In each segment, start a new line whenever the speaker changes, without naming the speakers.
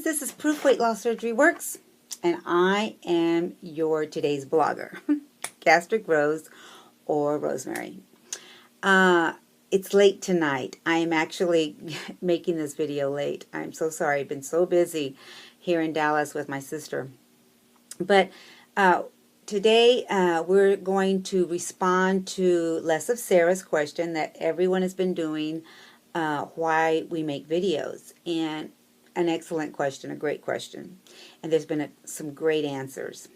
friends, this is Proof Weight Loss Surgery Works, and I am your today's blogger, Gastric Rose or Rosemary. It's late tonight. I am actually making this video late. I'm so sorry. I've been so busy here in Dallas with my sister. But today we're going to respond to less of Sarah's question that everyone has been doing, why we make videos. And an excellent question, a great question. And there's been some great answers.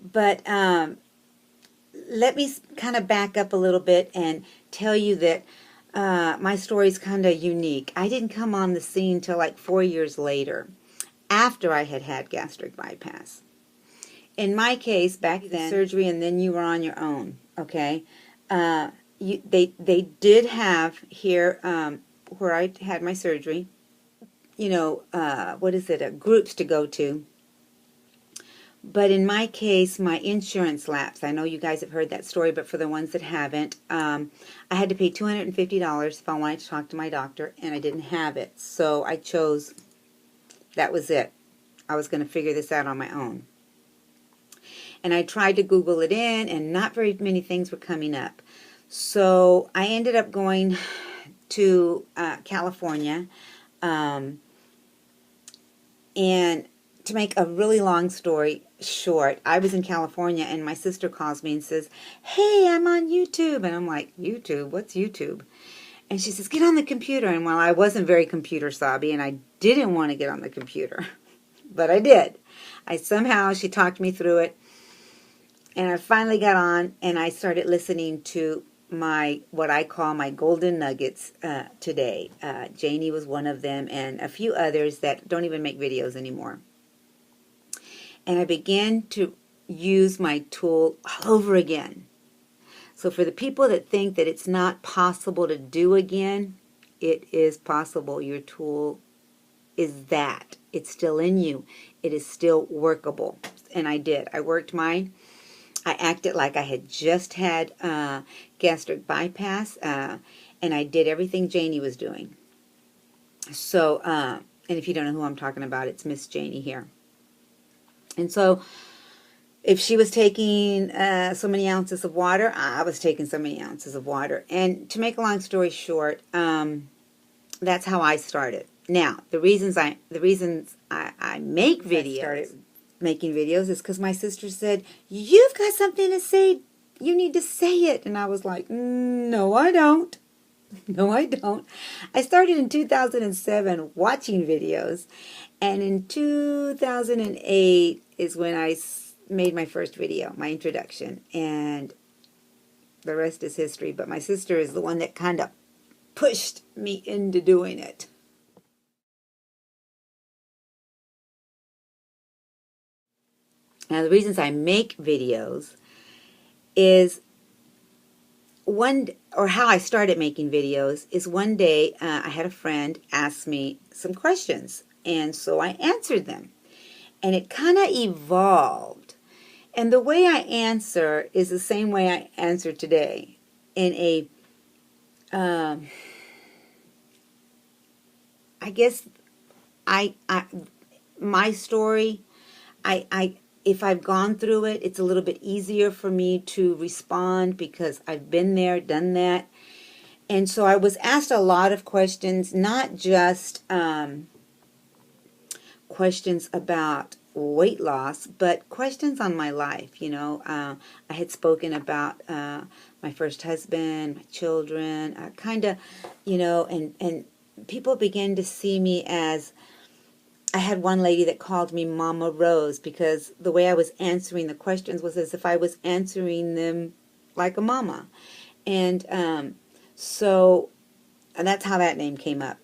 But let me kind of back up a little bit and tell you that my story is kind of unique. I didn't come on the scene till like 4 years later, after I had had gastric bypass. In my case, back then, surgery and then you were on your own, okay? They did have here, where I had my surgery, you know, groups to go to. But in my case, my insurance lapsed. I know you guys have heard that story, but for the ones that haven't, I had to pay $250 if I wanted to talk to my doctor, and I didn't have it. So I chose, that was it. I was going to figure this out on my own. And I tried to Google it in, and not very many things were coming up. So I ended up going to California, and to make a really long story short, I was in California and my sister calls me and says, "Hey, I'm on YouTube." And I'm like, "YouTube? What's YouTube?" And she says, "Get on the computer." And while I wasn't very computer savvy and I didn't want to get on the computer, but I did. She talked me through it. And I finally got on and I started listening to what I call my Golden Nuggets today. Janie was one of them and a few others that don't even make videos anymore. And I began to use my tool all over again. So for the people that think that it's not possible to do again, it is possible. Your tool is that. It's still in you. It is still workable. And I did. I worked mine. I acted like I had just had gastric bypass, and I did everything Janie was doing. So, and if you don't know who I'm talking about, it's Miss Janie here. And so, if she was taking so many ounces of water, I was taking so many ounces of water. And to make a long story short, that's how I started. Now, the reasons I make videos, making videos, is because my sister said, "You've got something to say. You need to say it." And I was like, "No, I don't. No, I don't." I started in 2007 watching videos, and in 2008 is when I made my first video, my introduction, and the rest is history. But my sister is the one that kind of pushed me into doing it. Now, the reasons I make videos is how I started making videos is one day I had a friend ask me some questions, and so I answered them. And it kind of evolved. And the way I answer is the same way I answer today. In a, I guess, my story, if I've gone through it, it's a little bit easier for me to respond because I've been there, done that. And so I was asked a lot of questions, not just questions about weight loss, but questions on my life. You know, I had spoken about my first husband, my children, kind of, you know, and people began to see me as, I had one lady that called me Mama Rose because the way I was answering the questions was as if I was answering them like a mama. And so that's how that name came up.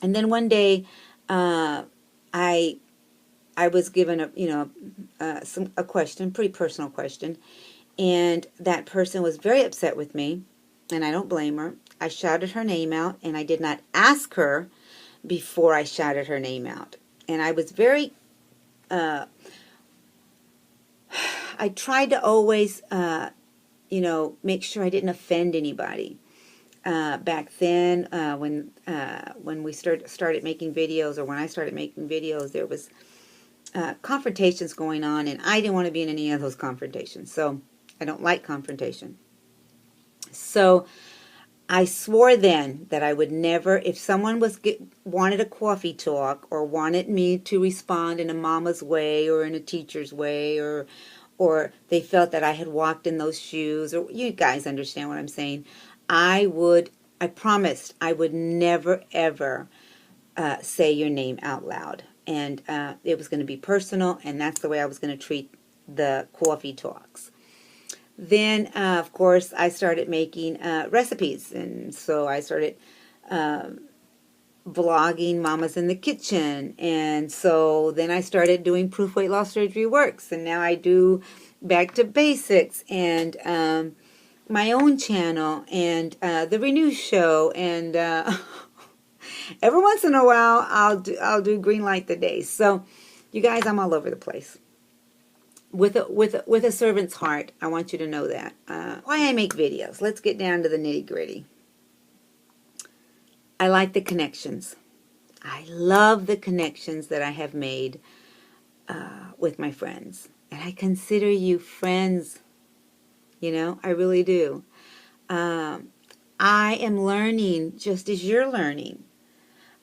And then one day I was given a question, pretty personal question, and that person was very upset with me, and I don't blame her. I shouted her name out, and I did not ask her before I shouted her name out. And I was very, I tried to always, make sure I didn't offend anybody. back then, when we started making videos, or when I started making videos, there was confrontations going on, and I didn't want to be in any of those confrontations. So I don't like confrontation. So I swore then that I would never, if someone wanted a coffee talk, or wanted me to respond in a mama's way or in a teacher's way, or they felt that I had walked in those shoes, or you guys understand what I'm saying, I promised I would never ever say your name out loud. And it was going to be personal, and that's the way I was going to treat the coffee talks. Then, of course, I started making recipes, and so I started vlogging Mamas in the Kitchen, and so then I started doing Proof Weight Loss Surgery Works, and now I do Back to Basics, and my own channel, and the Renew Show, and every once in a while I'll do Green Light the Day. So, you guys, I'm all over the place. With a servant's heart, I want you to know that. Why I make videos. Let's get down to the nitty-gritty. I like the connections. I love the connections that I have made with my friends. And I consider you friends. You know, I really do. I am learning just as you're learning.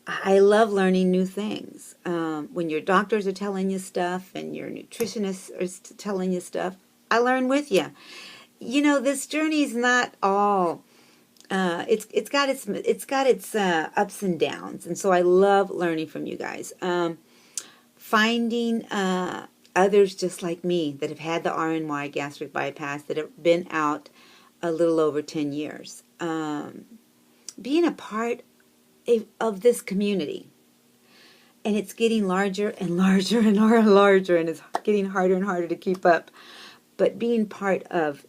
I love learning new things. When your doctors are telling you stuff and your nutritionists are telling you stuff, I learn with you. You know, this journey is not all. It's got its ups and downs, and so I love learning from you guys. Finding others just like me that have had the RNY gastric bypass, that have been out a little over 10 years. Being a part of this community, and it's getting larger and larger and larger, and it's getting harder and harder to keep up. But being part of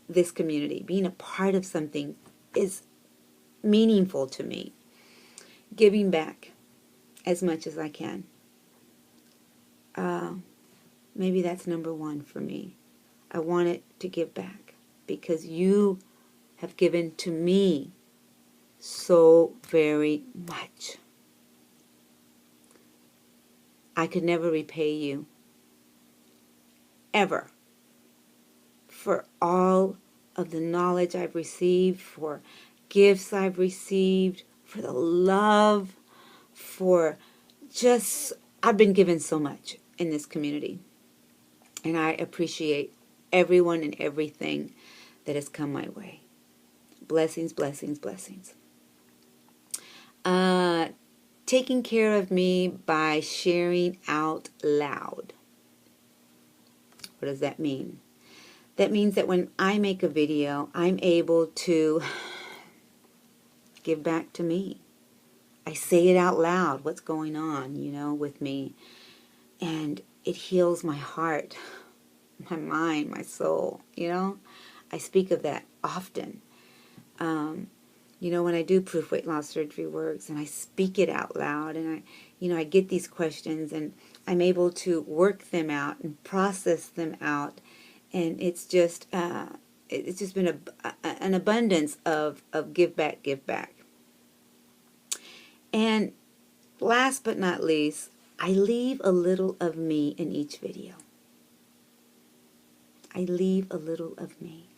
this community, being a part of something, is meaningful to me. Giving back as much as I can. Maybe that's number one for me. I want it to give back because you have given to me so very much. I could never repay you, ever, for all of the knowledge I've received, for gifts I've received, for the love, for just, I've been given so much in this community. And I appreciate everyone and everything that has come my way. Blessings, blessings, blessings. Taking care of me by sharing out loud. What does that mean? That means that when I make a video, I'm able to give back to me. I say it out loud, what's going on, you know, with me. And it heals my heart, my mind, my soul, you know. I speak of that often. You know, when I do Proof Weight Loss Surgery Works, and I speak it out loud, and I get these questions, and I'm able to work them out and process them out, and it's just been an abundance of give back, give back. And last but not least, I leave a little of me in each video. I leave a little of me,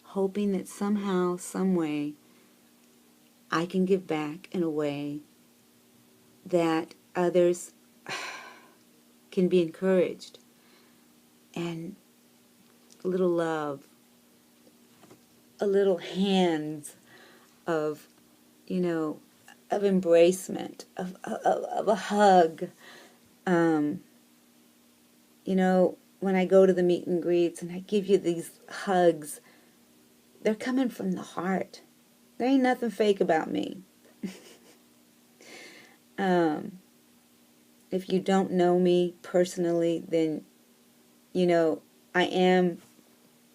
hoping that somehow, some way, I can give back in a way that others can be encouraged, and a little love, a little hands of, you know, of embracement, of a hug. You know, when I go to the meet and greets and I give you these hugs, they're coming from the heart. There ain't nothing fake about me. If you don't know me personally, then, you know, I am,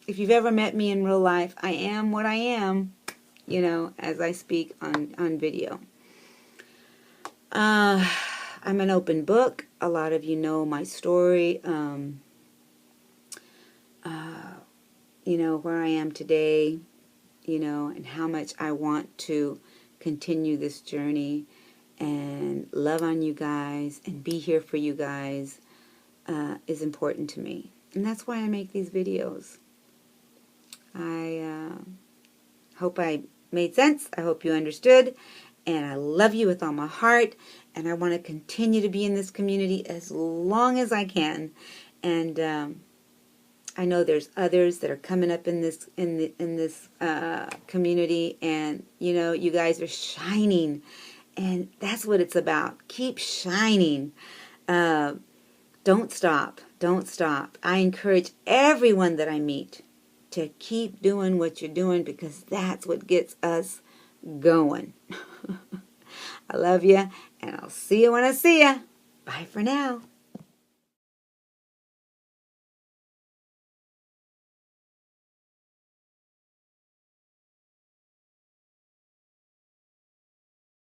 if you've ever met me in real life, I am what I am, you know, as I speak on video. I'm an open book. A lot of you know my story. You know, where I am today, and how much I want to continue this journey and love on you guys and be here for you guys is important to me. And that's why I make these videos. I hope I made sense. I hope you understood. And I love you with all my heart. And I want to continue to be in this community as long as I can. And I know there's others that are coming up in this community. And, you guys are shining. And that's what it's about. Keep shining. Don't stop. Don't stop. I encourage everyone that I meet to keep doing what you're doing, because that's what gets us going. I love you, and I'll see you when I see you. Bye for now.